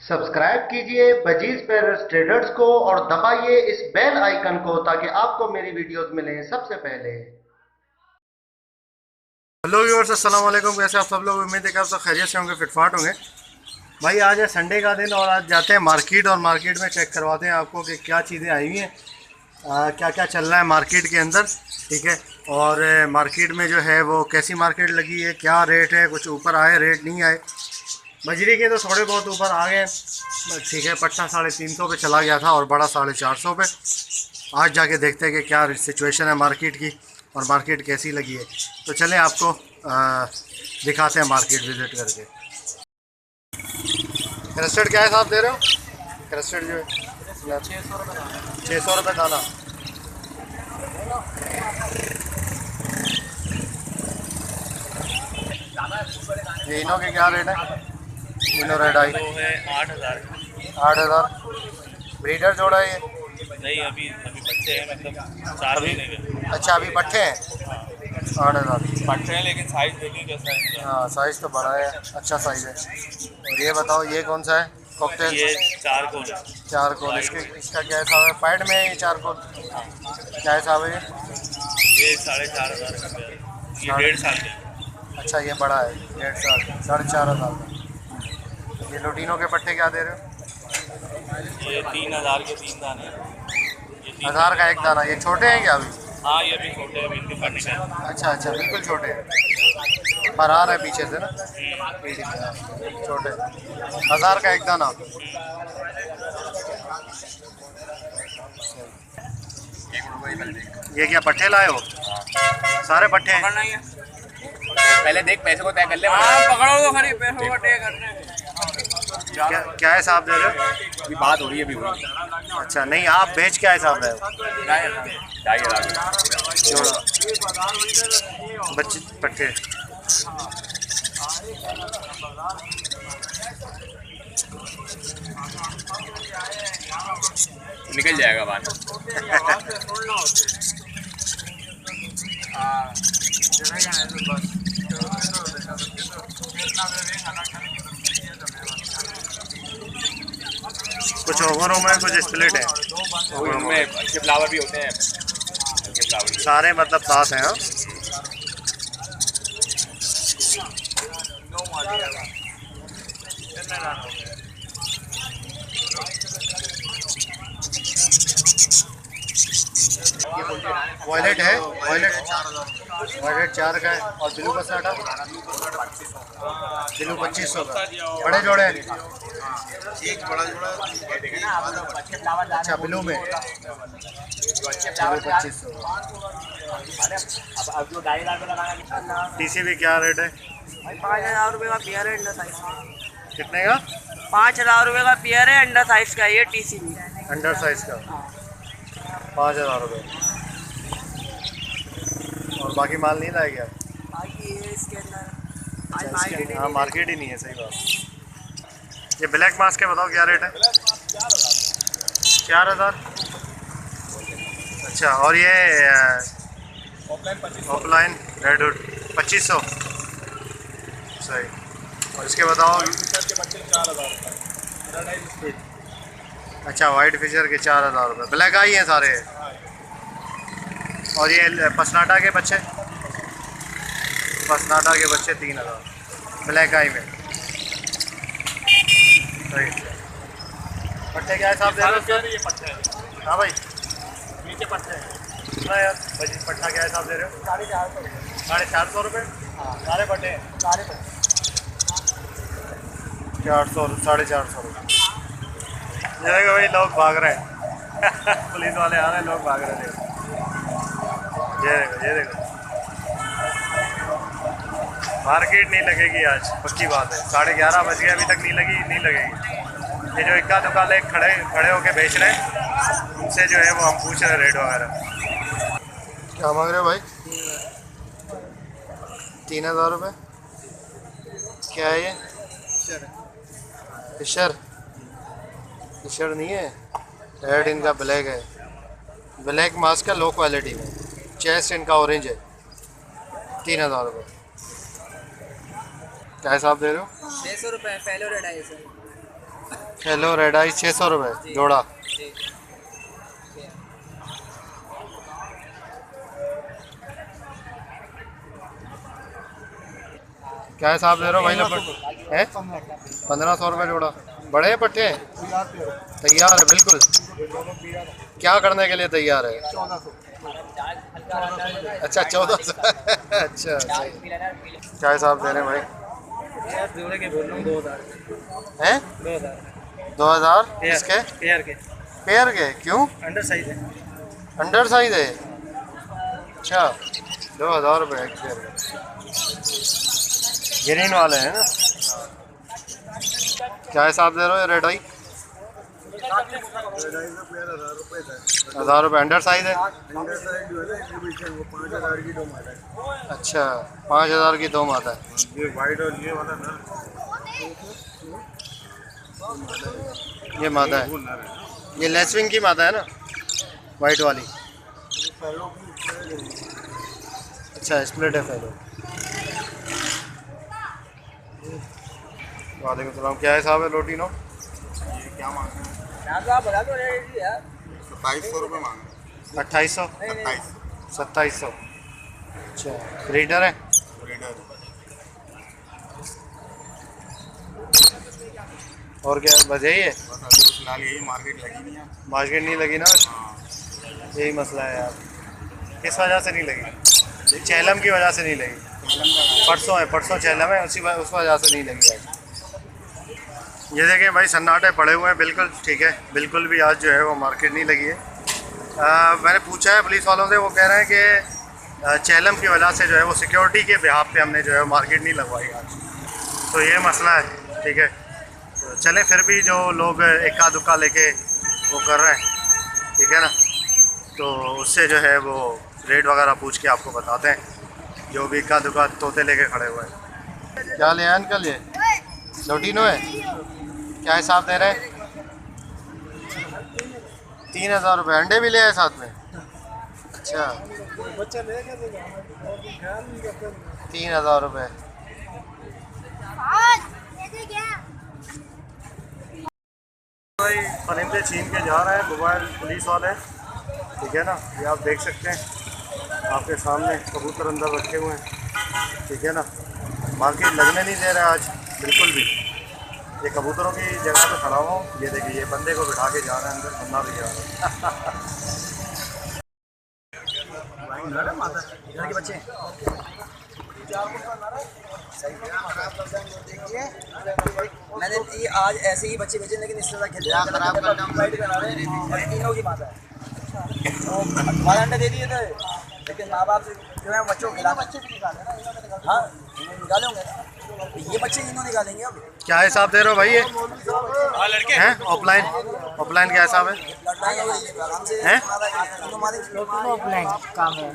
Subscribe कीजिए budgies पेरस traders को और दबाइए इस बेल आइकन को ताकि आपको मेरी वीडियोस मिलें सबसे पहले। हेलो व्यूअर्स, अस्सलाम वालेकुम। कैसे आप सब लोग? उम्मीद है कि आप सब खैरियत से होंगे, फिटफाट होंगे। भाई आज है संडे का दिन और आज जाते हैं मार्केट और मार्केट में चेक करवाते हैं आपको कि क्या चीज़ें आई हुई हैं, क्या क्या चल रहा है मार्केट के अंदर। ठीक है। और मार्केट में जो है वो कैसी मार्केट लगी है, क्या रेट है, कुछ ऊपर आए रेट नहीं आए। बजरी के तो थोड़े बहुत ऊपर आ गए। ठीक है, पट्टा 350 पे चला गया था और बड़ा 450 पे। आज जाके देखते हैं कि क्या सिचुएशन है मार्केट की और मार्केट कैसी लगी है। तो चलें आपको दिखाते हैं मार्केट विज़िट करके। क्रस्टर्ड क्या हिसाब दे रहे हो? क्रस्टर्ड जो है 600 रुपये दाना। ये इनो के क्या रेट है? इनो रेड आई है 8,000। 8,000। ब्रीडर जोड़ा है ये? नहीं, अभी अभी बच्चे हैं, मतलब 4 महीने के। अच्छा, अभी पट्टे हैं। 8,000 बच्चे हैं लेकिन साइज देखिए कैसा है। हाँ, साइज़ तो बड़ा है, अच्छा साइज़ है। और ये बताओ ये कौन सा है? कॉकटेल। ये 4 को है। 4 कोल। इसका क्या हिसाब है? पैड में है ये 4 कोल? क्या हिसाब है ये? ये 4,500 का है। ये 1.5 साल का है। अच्छा, ये बड़ा है, 1.5 साल, 4,500 का। ये लुटीनों के पट्टे क्या दे रहे हो? ये 3,000 के 3 दाने हैं। ये 1,000 का एक दाना। ये छोटे हैं क्या अभी? हाँ, ये भी छोटे हैं, बिल्कुल फटने का। अच्छा अच्छा, बिल्कुल छोटे हैं, फरार है पीछे से ना। छोटे। 1,000 का एक दाना। ये क्या पट्टे लाए हो? सारे पट्टे हैं? पकड़ना ही है। पहले देख, पैसे को तय कर ले। हाँ, पकड़ो तो खरी, पैसे को तय करने। क्या हिसाब दे रहे हो? अभी बात हो रही है, अभी हुई। अच्छा, नहीं आप बेच क्या हिसाब रहे हो? 2,500 जोड़ा बच्चे पट्टे। निकल जाएगा बात। कुछ ओवरों में कुछ स्प्लिट है। उनमें अच्छे फ्लावर भी होते हैं, अच्छे फ्लावर भी। सारे मतलब साथ हैं। हाँ, वॉयलेट है, वॉयलेट 4 का है। और ब्लू का साटा? ब्लू 2500 का। बड़े जोड़े हैं। एक बड़ा जोड़ा। अच्छा, ब्लू में ब्लू 2500। अब जो 2,500 टीसीबी क्या रेट है? 5,000 रुपये का पेयर है अंडर साइज का। कितने का? 5,000 रुपये का पेयर है अंडर साइज का, ये टीसीबी। अंडर साइज का 5,000 रुपये। और बाकी माल नहीं लाए क्या? बाकी ये इसके अंदर आज अच्छा, मार्केट हाँ, मार्केट ही नहीं है, सही बात। ये ब्लैक मास्क के बताओ क्या रेट है? 4,000। अच्छा, और ये ऑफलाइन रेडवुड 2500। सही। और इसके बताओ। अच्छा, वाइट फिशर के 4,000 रुपये। ब्लैक आई हैं सारे। और ये पसनाटा के बच्चे? पसनाटा के बच्चे 3,000 ब्लैक आई में। सही। पट्टे क्या हिसाब दे रहे हो? ये पट्टे हैं। हाँ भाई, नीचे पट्टे हैं। कितना यार भाई पट्टा क्या हिसाब दे रहे हो? 450 रुपये। सारे पट्टे हैं? 400, 450 रुपये। ये देखो भाई, लोग भाग रहे हैं। पुलिस वाले आ रहे हैं, लोग भाग रहे हैं। ये देखो, ये देखो। मार्केट नहीं लगेगी आज, पक्की बात है। 11:30 बज गए, अभी तक नहीं लगी, नहीं लगेगी। ये जो इक्का दुक्का ले खड़े होके बेच रहे हैं, उनसे जो है वो हम पूछ रहे हैं रेट वगैरह। क्या मांग रहे हो भाई? 3,000 रुपये। क्या है ये? फिशर। फिशर नहीं है, रेड इनका ब्लैक है। ब्लैक मास्क का लो क्वालिटी में। चेस्ट इनका ऑरेंज है। 3,000 रुपये। क्या हिसाब दे रहे हो? 600 रुपये पहले रेट है सर। हेलो रेड आई 600 रुपये जोड़ा। क्या हिसाब दे रहे हो भाई लगभग है? 1500 रुपये जोड़ा। बड़े पट्टे हैं? तैयार है बिल्कुल। क्या करने के लिए तैयार है? 1400। अच्छा 1400। अच्छा सही। क्या हिसाब दे रहे हैं भाई? जोड़े के बोल रहा हूँ 2000 हैं? 2000 2000 इसके पेयर के पेयर के क्यों? अंडर साइज है। अंडर साइज है? अच्छा 2000 रुपये एक पेयर के। ग्रीन वाले हैं ना? क्या हिसाब दे रहे हो रेड आई? 1000 रुपये। अंडर साइज है? अच्छा 5000 की दो माता है। ये वाइट और ये वाला नर, ये मादा है। वो नर है। ये लेसविंग की मादा है ना, वाइट वाली। अच्छा स्प्लिट है फेलो। वालेकुम सलाम। क्या हिसाब है लोटिनो? ये क्या मांग रहे हैं? आप बता दो रेट यार। 2700 रुपये मांग रहे 2800 हैं। 2700। अच्छा ब्रीडर है? ब्रीडर। और क्या बस यही है? बस अभी फिलहाल यही मार्केट लगी नहीं है। मार्केट नहीं लगी ना? हाँ, यही मसला है यार। किस वजह से नहीं लगी? चैलम की वजह से नहीं लगी। परसों है, परसों चैलम है, उस वजह से नहीं लगी भाई। ये देखें भाई सन्नाटे पड़े हुए हैं बिल्कुल। ठीक है बिल्कुल भी आज जो है वो मार्केट नहीं लगी है। मैंने पूछा है पुलिस वालों से, वो कह रहे हैं कि चैलम की वजह से जो है वो सिक्योरिटी के बिहाफ पे हमने जो है मार्केट नहीं लगवाई आज। तो ये मसला है। ठीक है तो चलें फिर भी जो लोग इक्का दुक्का लेके वो कर रहे हैं, ठीक है ना, तो उससे जो है वो रेट वगैरह पूछ के आपको बताते हैं। जो भी इक्का दुक्का तोते लेके खड़े हुए हैं। क्या ले आए अंकल? ये लोटिनो है। क्या हिसाब दे रहे हैं? 3000 रुपये। अंडे भी ले आए साथ में? अच्छा 3000 रुपये। भाई परिंदे छीन के जा रहे हैं मोबाइल पुलिस वाले। ठीक है ना, ये आप देख सकते हैं आपके सामने कबूतर अंदर रखे हुए हैं। ठीक है ना, मार्केट लगने नहीं दे रहा आज बिल्कुल भी। ये कबूतरों की जगह पे खड़ा हुआ हूँ। ये देखिए ये बंदे को बिठा के जा रहे हैं अंदर, बंदा भी जा रहा है। के बच्चे मैंने ये आज ऐसे ही बच्चे भेजे, लेकिन इससे ज़्यादा खेलते हैं। तीनों की माता है। तो 12 अंडे दे दिए थे, लेकिन माँ बाप से जो है बच्चों को खिला। बच्चे भी निकाले। हाँ निकाले होंगे ये बच्चे, इन्हों निकालेंगे अब। क्या हिसाब दे रहे हो भाई? ये लड़के हैं ऑफलाइन? ऑफलाइन क्या हिसाब है? हैं? काम है।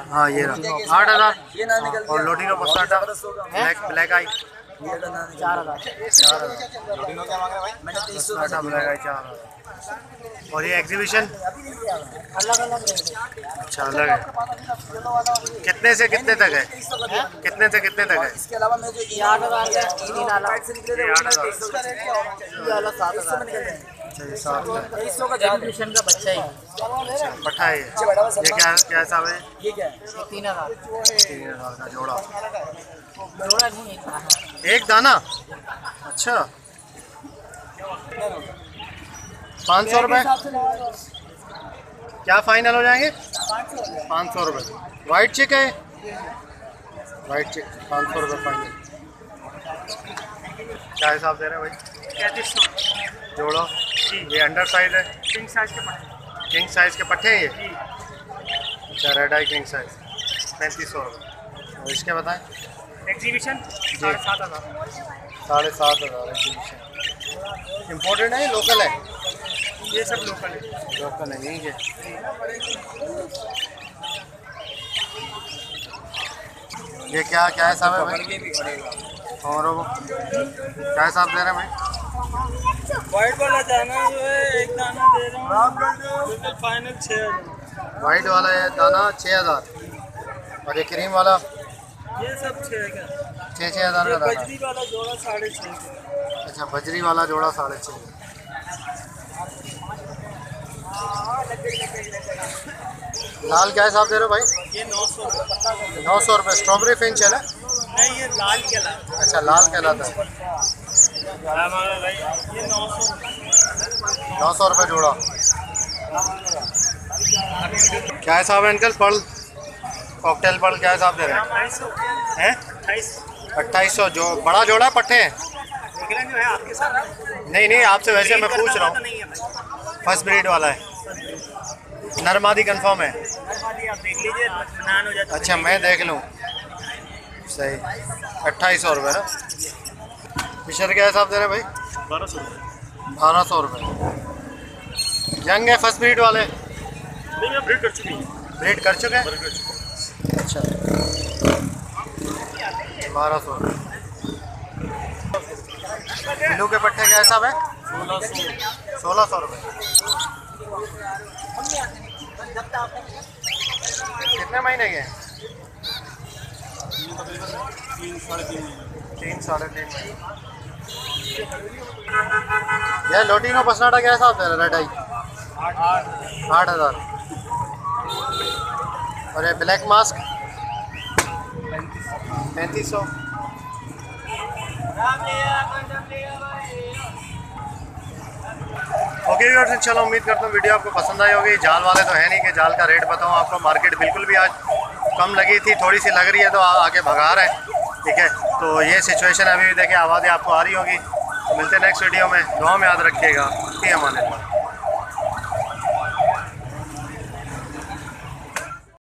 हाँ ये रहा 8000। ये ना निकल और लोटिनो पस्ताटा ब्लैक आई 4000। 4000। मैंने 2300 पस्ताटा ब्लैक आई 4000। और ये एग्जीबिशन अलग अलग। अच्छा अलग है। कितने से कितने तक है? कितने से कितने तक है? इसके अलावा मैं जो 8,000 से निकले थे, 7,000 निकल गए। अच्छा ये 7 2300 का एग्जीबिशन का बच्चा ही पट्टा है ये क्या क्या हिसाब है? ये क्या है? 3,000। 3000 का जोड़ा। जोड़ा नहीं, एक दाना? अच्छा 500 रुपये। क्या फाइनल हो जाएंगे? 500 रुपये। वाइट चिक है? वाइट चिक 500 रुपये फाइनल। क्या हिसाब दे रहे हैं भाई? 3300 जोड़ो। ये अंडर साइज है? किंग साइज के पट्टे। किंग साइज के पट्टे हैं ये? अच्छा रेड आई किंग साइज 3500 रुपये। और इसके बताएं? एग्जीबिशन 7,500। 7,500 एग्जीबिशन। इम्पोर्टेड है लोकल है? ये सब लोकल है। लोकल है यहीं के। ये क्या क्या हिसाब है भाई? और वो क्या हिसाब दे रहे हैं भाई? वाइट वाला दाना जो है एक दाना दे रहा हूँ फाइनल 6,000। वाइट वाला है दाना 6000। और ये क्रीम वाला? ये सब 6 का। 6,000 का दाना। बजरी वाला जोड़ा 6.5 का। अच्छा बजरी वाला जोड़ा 6.5। लाल क्या हिसाब दे रहे हो भाई? ये 900 900 रुपये। स्ट्रॉबेरी फिंच है ना? नहीं, ये लाल केला अच्छा, लाल कहलाता है। भाई, ये 900 900 रुपये जोड़ा। क्या हिसाब है अंकल? पर्ल, कॉकटेल पर्ल क्या हिसाब दे रहे हैं? 2800। जो बड़ा जोड़ा पट्टे हैं? नहीं नहीं, आपसे वैसे मैं पूछ रहा हूँ। फर्स्ट ब्रीड वाला है, नरमादी कंफर्म है? अच्छा, मैं देख लूँ। सही, 2800 रुपये ना। फिशर क्या हिसाब दे रहे हैं भाई? 1200 रुपये। यंग है फर्स्ट ब्रीड वाले? नहीं, ब्रीड कर चुकी है। ब्रीड कर चुके हैं? अच्छा, 1200। बिल्लू के पट्टे क्या हिसाब है? 1600 रुपये। कितने महीने के हैं? 3 साढ़े 3 महीने। यह लोटिनो पसनाटा क्या हिसाब दे रहा है? रेड आई 8000। और ये ब्लैक मास्क 3500। ओके व्यूअर्स, इंशाल्लाह उम्मीद करता हूँ वीडियो आपको पसंद आई होगी। जाल वाले तो है नहीं कि जाल का रेट बताऊँ आपको। मार्केट बिल्कुल भी आज कम लगी थी, थोड़ी सी लग रही है तो आके भगा रहे हैं। ठीक है, तो ये सिचुएशन अभी भी देखिए, आवाज़ें आपको आ रही होगी। तो मिलते हैं नेक्स्ट वीडियो में। दुआ में याद रखिएगा। हमारे